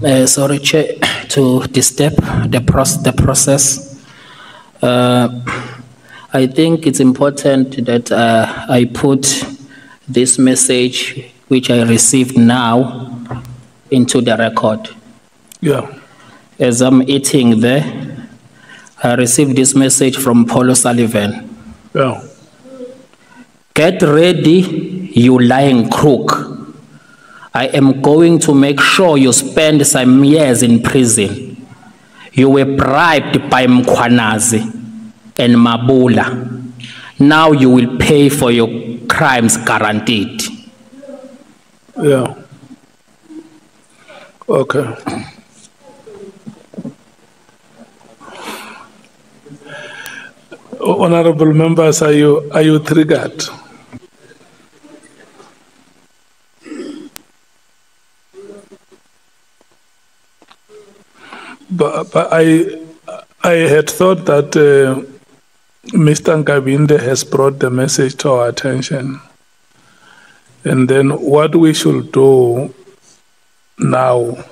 Sorry, Chair, to disturb the process. I think it's important that I put this message, which I received now, into the record. Yeah. As I'm eating there, I received this message from Paul O'Sullivan. Yeah. Get ready, you lying crook. I am going to make sure you spend some years in prison. You were bribed by Mkhwanazi and Mabula. Now you will pay for your crimes, guaranteed. Yeah. Okay. Honorable members, are you triggered? But I had thought that Mr. Nkabinde has brought the message to our attention. And then what we should do now,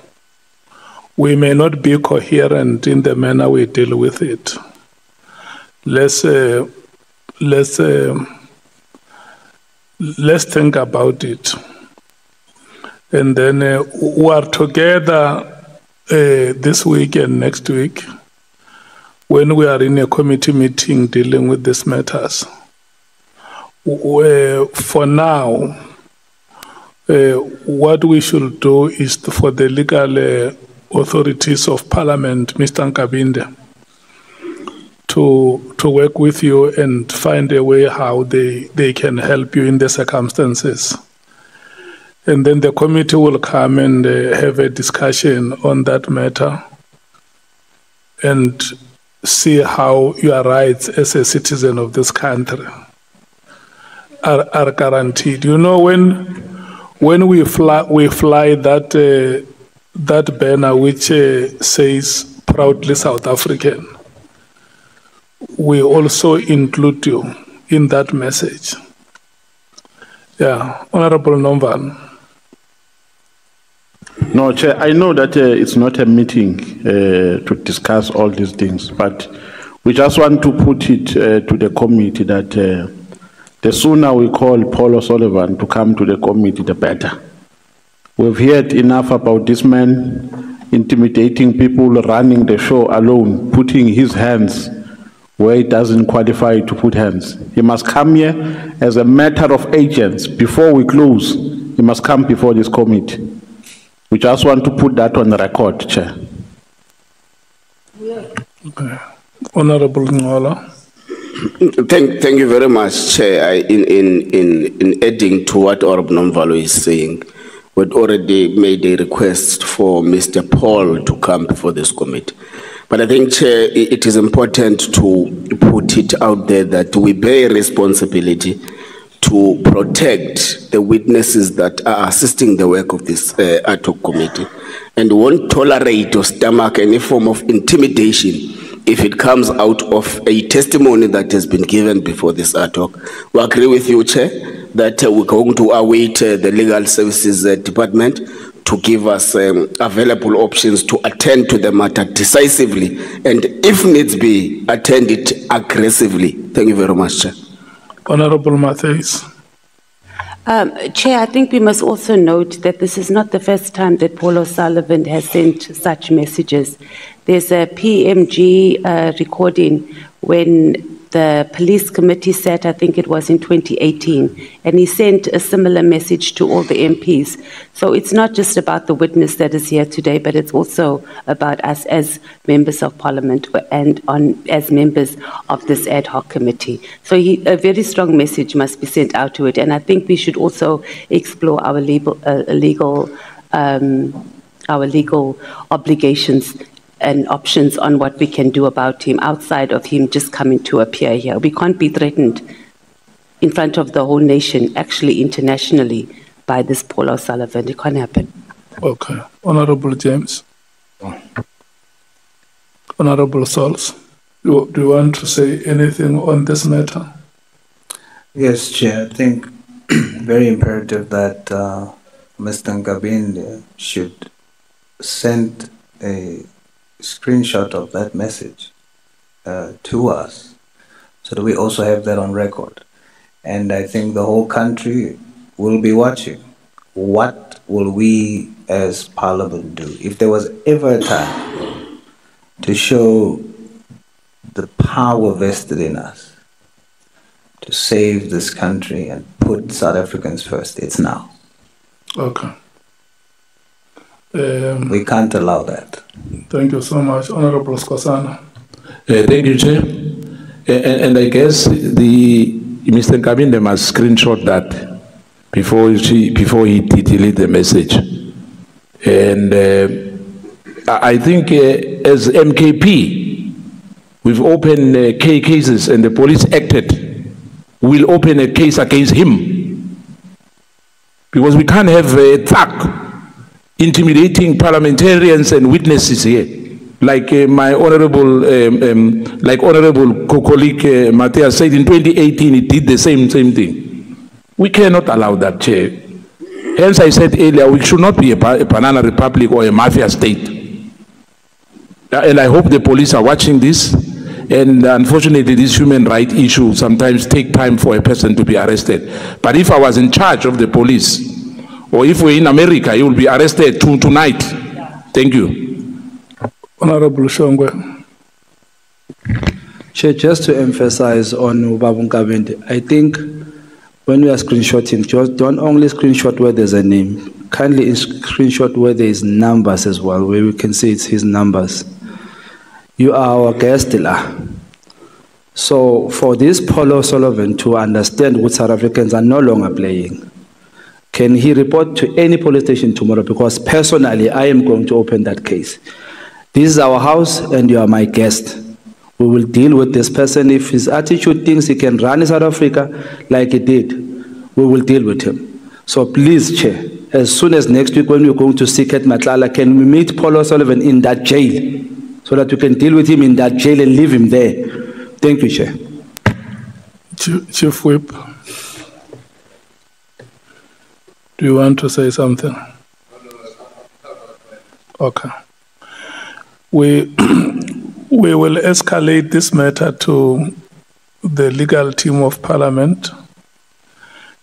we may not be coherent in the manner we deal with it. Let's think about it. And then we are together this week and next week, when we are in a committee meeting dealing with these matters. For now, what we should do is for the legal authorities of Parliament, Mr. Nkabinde, to work with you and find a way how they can help you in the circumstances. And then the committee will come and have a discussion on that matter and see how your rights as a citizen of this country are guaranteed. You know, when we fly that banner which says proudly South African, we also include you in that message. Yeah, Honorable Nomvan. No, Chair, I know that it's not a meeting to discuss all these things, but we just want to put it to the committee that the sooner we call Paul O'Sullivan to come to the committee, the better. We've heard enough about this man intimidating people, running the show alone, putting his hands where he doesn't qualify to put hands. He must come here as a matter of agents. Before we close, he must come before this committee. We just want to put that on the record, Chair. Okay. Honorable Ngola. Thank you very much, Chair. In adding to what Honorable Nomvalo is saying, we'd already made a request for Mr. Paul to come before this committee. But I think, Chair, it is important to put it out there that we bear responsibility to protect the witnesses that are assisting the work of this ad hoc committee, and won't tolerate or stomach any form of intimidation if it comes out of a testimony that has been given before this ad hoc. We agree with you, Chair, that we're going to await the Legal Services Department to give us available options to attend to the matter decisively, and if needs be, attend it aggressively. Thank you very much, Chair. Honorable Matthews. Chair, I think we must also note that this is not the first time that Paul O'Sullivan has sent such messages. There's a PMG recording when the police committee sat, I think it was in 2018, and he sent a similar message to all the MPs. So it's not just about the witness that is here today, but it's also about us as members of Parliament and as members of this ad hoc committee. So a very strong message must be sent out to it, and I think we should also explore our legal obligations and options on what we can do about him outside of him just coming to appear here. We can't be threatened in front of the whole nation, actually internationally, by this Paul O'Sullivan. It can't happen. Okay. Honorable James. Honorable Sauls, do you want to say anything on this matter? Yes, Chair. I think very imperative that Mr. Nkabinde should sent a screenshot of that message to us, so that we also have that on record. And I think the whole country will be watching. What will we as Parliament do? If there was ever a time to show the power vested in us to save this country and put South Africans first, it's now. Okay. We can't allow that. Thank you so much, Honorable Skosana. Thank you, Chair. And I guess Mr. Nkabinde must screenshot that before he delete the message. And I think as MKP, we've opened cases and the police acted. We'll open a case against him. Because we can't have a thug intimidating parliamentarians and witnesses here. Like my honorable, colleague Matthias said, in 2018 he did the same thing. We cannot allow that, Chair. Hence I said earlier, we should not be a banana republic or a mafia state. And I hope the police are watching this. And unfortunately, this human rights issue sometimes take time for a person to be arrested. But if I was in charge of the police, or if we're in America, you will be arrested tonight. Thank you. Honorable Shongwe. Chair, just to emphasize on uBaba Nkabinde, I think when we are screenshotting, just don't only screenshot where there's a name. Kindly screenshot where there is numbers as well, where we can see it's his numbers. You are our guest, so for this Paul O'Sullivan to understand what South Africans are no longer playing, can he report to any police station tomorrow? Because personally, I am going to open that case. This is our house and you are my guest. We will deal with this person. If his attitude thinks he can run in South Africa like he did, we will deal with him. So please, Chair, as soon as next week when we're going to seek at Matlala, can we meet Paul O'Sullivan in that jail so that we can deal with him in that jail and leave him there? Thank you, Chair. Chief Whip, do you want to say something? Okay. We will escalate this matter to the legal team of Parliament.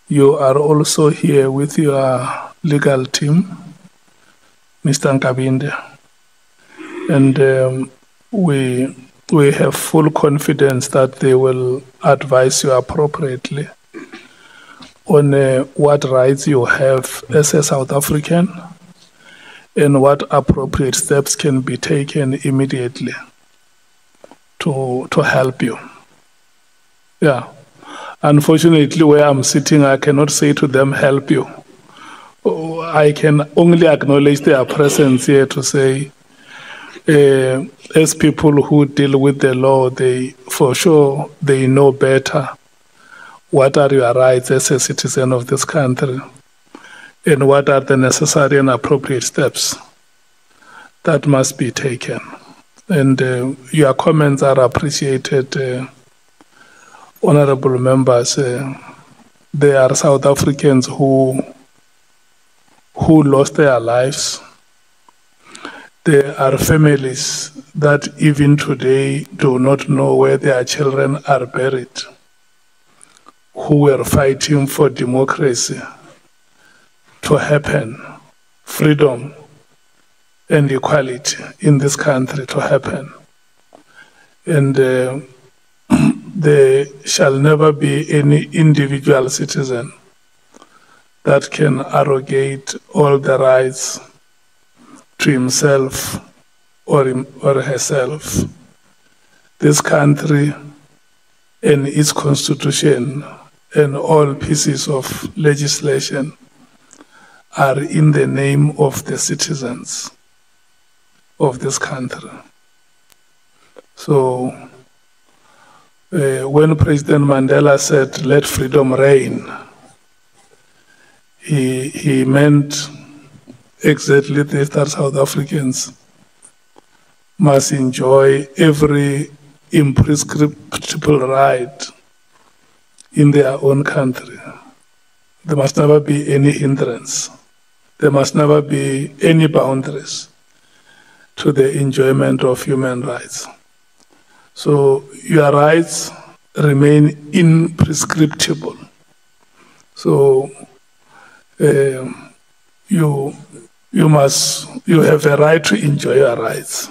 You are also here with your legal team, Mr. Nkabinde. And we have full confidence that they will advise you appropriately on what rights you have as a South African and what appropriate steps can be taken immediately to help you. Yeah. Unfortunately, where I'm sitting, I cannot say to them, help you. I can only acknowledge their presence here to say, as people who deal with the law, for sure, they know better what are your rights as a citizen of this country and what are the necessary and appropriate steps that must be taken. And your comments are appreciated, honorable members. There are South Africans who lost their lives. There are families that even today do not know where their children are buried, who were fighting for democracy to happen, freedom and equality in this country to happen. And there shall never be any individual citizen that can arrogate all the rights to himself or herself. This country and its constitution and all pieces of legislation are in the name of the citizens of this country. So when President Mandela said, let freedom reign, he meant exactly this, that South Africans must enjoy every imprescriptible right in their own country. There must never be any hindrance. There must never be any boundaries. to the enjoyment of human rights. So your rights remain imprescriptible. So you have a right to enjoy your rights.